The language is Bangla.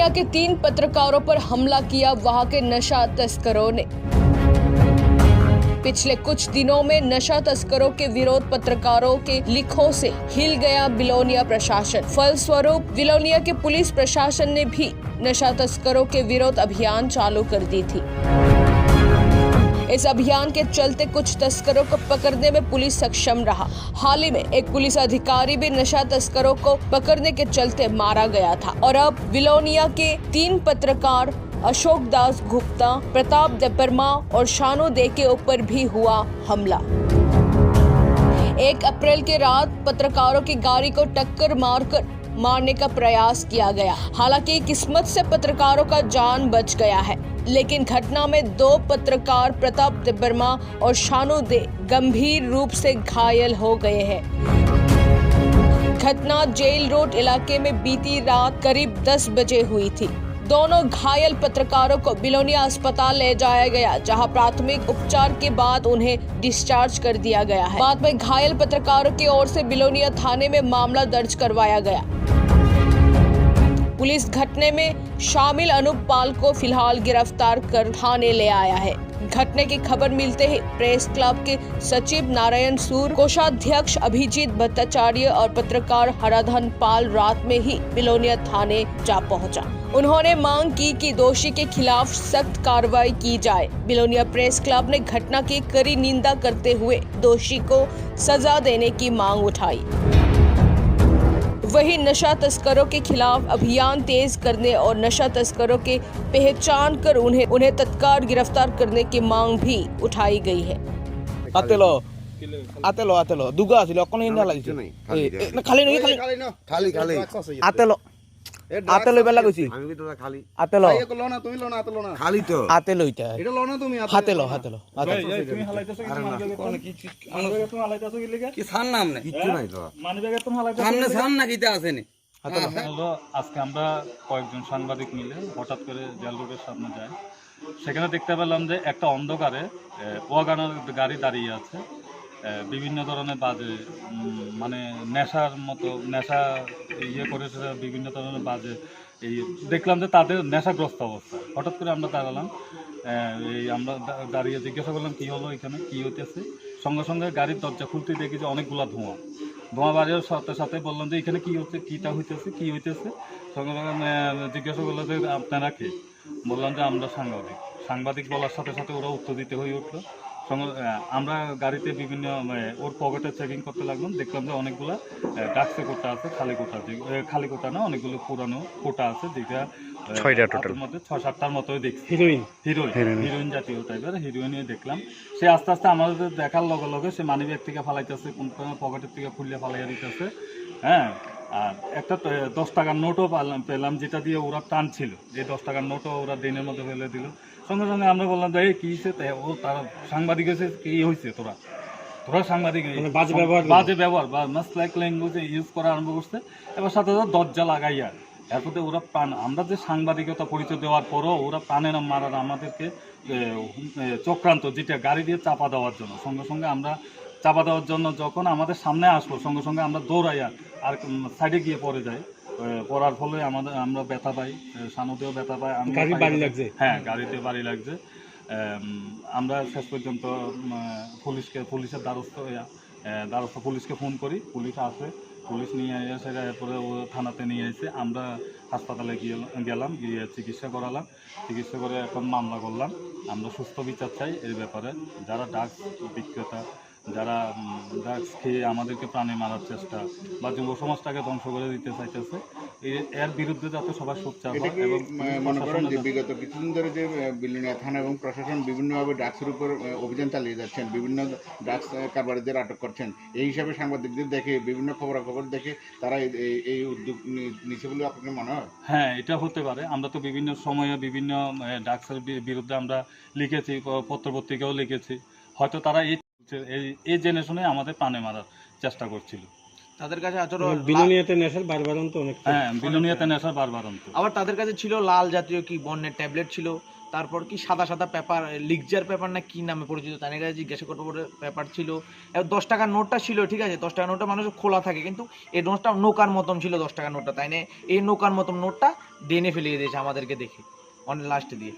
बिलोनिया के 3 पत्रकारों पर हमला किया वहां के नशा तस्करों ने। पिछले कुछ दिनों में नशा तस्करों के विरोध पत्रकारों के लिखों से हिल गया बिलोनिया प्रशासन। फलस्वरूप बिलोनिया के पुलिस प्रशासन ने भी नशा तस्करों के विरोध अभियान चालू कर दी थी। इस अभियान के चलते कुछ तस्करों को पकड़ने में पुलिस सक्षम रहा। हाल ही में एक पुलिस अधिकारी भी नशा तस्करों को पकड़ने के चलते मारा गया था और अब बिलोनिया के 3 पत्रकार अशोक दास गुप्ता, प्रताप देबबर्मा और शानू दे के ऊपर भी हुआ हमला। 1 अप्रैल की रात पत्रकारों की गाड़ी को टक्कर मारकर मारने का प्रयास किया गया। हालांकि किस्मत से पत्रकारों का जान बच गया है, लेकिन घटना में 2 पत्रकार प्रताप देबबर्मा और शानू दे गंभीर रूप से घायल हो गए हैं। घटना जेल रोड इलाके में बीती रात करीब 10 बजे हुई थी। दोनों घायल पत्रकारों को बिलोनिया अस्पताल ले जाया गया, जहां प्राथमिक उपचार के बाद उन्हें डिस्चार्ज कर दिया गया है। बाद में घायल पत्रकारों की ओर से बिलोनिया थाने में मामला दर्ज करवाया गया। पुलिस घटने में शामिल अनूप पाल को फिलहाल गिरफ्तार कर थाने ले आया है। घटने की खबर मिलते ही प्रेस क्लब के सचिव नारायण सूर, कोषाध्यक्ष अभिजीत भट्टाचार्य और पत्रकार हराधन पाल रात में ही बिलोनिया थाने जा पहुंचा। उन्होंने मांग की कि दोषी के खिलाफ सख्त कार्रवाई की जाए। बिलोनिया प्रेस क्लब ने घटना की कड़ी निंदा करते हुए दोषी को सजा देने की मांग उठाई। वहीं नशा तस्करों के खिलाफ अभियान तेज करने और नशा तस्करों के पहचान कर उन्हें तत्काल गिरफ्तार करने की मांग भी उठाई गई है। आतेलो दुगा आছিলে অকন ইনা লাগিছে না খালি আতেলো আতেলো বেলা কইছি আমি কি তোরা খালি আতেলো এই লো না তুমি লো না আতেলো না খালি তো আতেলো এটা এটা লো না তুমি হাতেলো তুমি হালাইতেছো কি মানবে কোন কি মানবে তুমি হালাইতেছো কি লাগা কি সান নাম না কিছু নাই তো মানবে তুমি হালাইতেছো সামনে সান না কিতে আসেনি হলো। আজকে আমরা কয়েকজন সাংবাদিক মিলে হঠাৎ করে জেল রোডের সামনে যাই। সেখানে দেখতে পেলাম যে একটা অন্ধকারে ওয়াগনার গাড়ি দাঁড়িয়ে আছে। বিভিন্ন ধরনের বাজে মানে নেশার মতো নেশা করেছে, বিভিন্ন ধরনের বাজে দেখলাম যে তাদের নেশাগ্রস্ত অবস্থা। হঠাৎ করে আমরা দাঁড়ালাম, আমরা দাঁড়িয়ে জিজ্ঞাসা করলাম কী হলো, এখানে কী হইতেছে। সঙ্গে সঙ্গে গাড়ির দরজা খুলতে দেখি যে অনেকগুলো ধোঁয়া বাড়ির সাথে সাথে বললাম যে এখানে কী হচ্ছে, কীটা হইতেছে, কী হইতেছে। সঙ্গে সঙ্গে জিজ্ঞাসা করলো যে আপনারা কে, বললাম যে আমরা সাংবাদিক বলার সাথে সাথে ওরা উত্তর দিতে হয়ে উঠলো। আমরা গাড়িতে বিভিন্ন ওর পকেটে চেকিং করতে লাগলাম, দেখলাম যে অনেকগুলো ডাক্সে কোটা আছে, খালি কোটা না, অনেকগুলো পুরানো কোটা আছে, যেটা 6টার মধ্যে 6-7টার মতোই দেখছি। হিরোইন জাতীয় টাইপের হিরোইনই দেখলাম। সে আস্তে আস্তে আমাদের দেখার লগে লগে সে মানিব্যাগ থেকে ফালাইতেছে, কোন পকেটের থেকে খুললে ফালাইয়া দিতেছে। হ্যাঁ, আর একটা 10 টাকার নোটও পেলাম, যেটা দিয়ে ওরা টানছিল। যে 10 টাকার নোটও ওরা ড্রেনের মধ্যে ফেলে দিল। সঙ্গে সঙ্গে আমরা বললাম যে কি হয়েছে, ও তারা সাংবাদিক হয়েছে, কি হয়েছে, তোরা সাংবাদিক বাজে ব্যবহার বা মাসলাইক ল্যাঙ্গুয়েজ ইউজ করা আরম্ভ করছে। এবার সাথে সাথে দরজা লাগাইয়া এরপরে ওরা প্রাণ, আমরা যে সাংবাদিকতা পরিচয় দেওয়ার পরও ওরা প্রাণে নাম মারার আমাদেরকে চক্রান্ত, যেটা গাড়ি দিয়ে চাপা দেওয়ার জন্য। সঙ্গে সঙ্গে আমরা চাপা দেওয়ার জন্য যখন আমাদের সামনে আসলো, সঙ্গে সঙ্গে আমরা দৌড়াইয়া আর সাইডে গিয়ে পড়ে যাই। পড়ার ফলে আমরা ব্যথা পাই, সানুদেও ব্যথা পাই। হ্যাঁ, গাড়িতে বাড়ি লাগছে। আমরা শেষ পর্যন্ত পুলিশের দ্বারস্থ পুলিশকে ফোন করি। পুলিশ আসে, পুলিশ নিয়ে এসে এরপরে ও থানাতে নিয়ে এসে আমরা হাসপাতালে গেলাম, গিয়ে চিকিৎসা করালাম। চিকিৎসা করে এখন মামলা করলাম। আমরা সুস্থ বিচার চাই এই ব্যাপারে। যারা ড্রাগস বিক্রেতা, যারা ড্রাগস খেয়ে আমাদেরকে প্রাণে মারার চেষ্টা বা যুব সমাজটাকে ধ্বংস করে দিতে চাইতেছে, এর বিরুদ্ধে যাতে সবাই সোচ্চার হয়। এবং মনে করেন যে বিগত কিছুদিন ধরে যে বিলোনিয়া থানা এবং প্রশাসন বিভিন্নভাবে ড্রাগসের উপর অভিযান চালিয়ে যাচ্ছেন, বিভিন্ন ড্রাগস কারবারিদের আটক করছেন, এই হিসাবে সাংবাদিকদের দেখে, বিভিন্ন খবরাখবর দেখে তারা এই উদ্যোগ নিচ্ছে বলে আপনার মনে হয়? হ্যাঁ, এটা হতে পারে। আমরা তো বিভিন্ন সময়ে বিভিন্ন ড্রাগসের বিরুদ্ধে আমরা লিখেছি, পত্রপত্রিকাও লিখেছি। হয়তো তারা এই জেনারেশনে আমাদের প্রাণে মারার চেষ্টা করছিল। তাদের কাছে বিলোনিয়াতে নেশার বারবারন্ত অনেক। হ্যাঁ, বিলোনিয়াতে নেশার বারবারন্ত। আবার তাদের কাছে ছিল লাল জাতীয় কি বর্ণের ট্যাবলেট ছিল, তারপর কি সাদা সাদা পেপার, লিকজার পেপার না কি নামে পরিচিত, তাদের কাছে জিজ্ঞাসা করবো পেপার ছিল। 10 টাকার নোটটা ছিল, ঠিক আছে, 10 টাকার নোটটা মানুষ খোলা থাকে, কিন্তু এই নোটটা নৌকার মতন ছিল 10 টাকার নোটটা, তাই না? এই নৌকার মতন নোটটা ড্রেনে ফেলিয়ে দিয়েছে আমাদেরকে দেখে অনেক লাস্টে দিয়ে।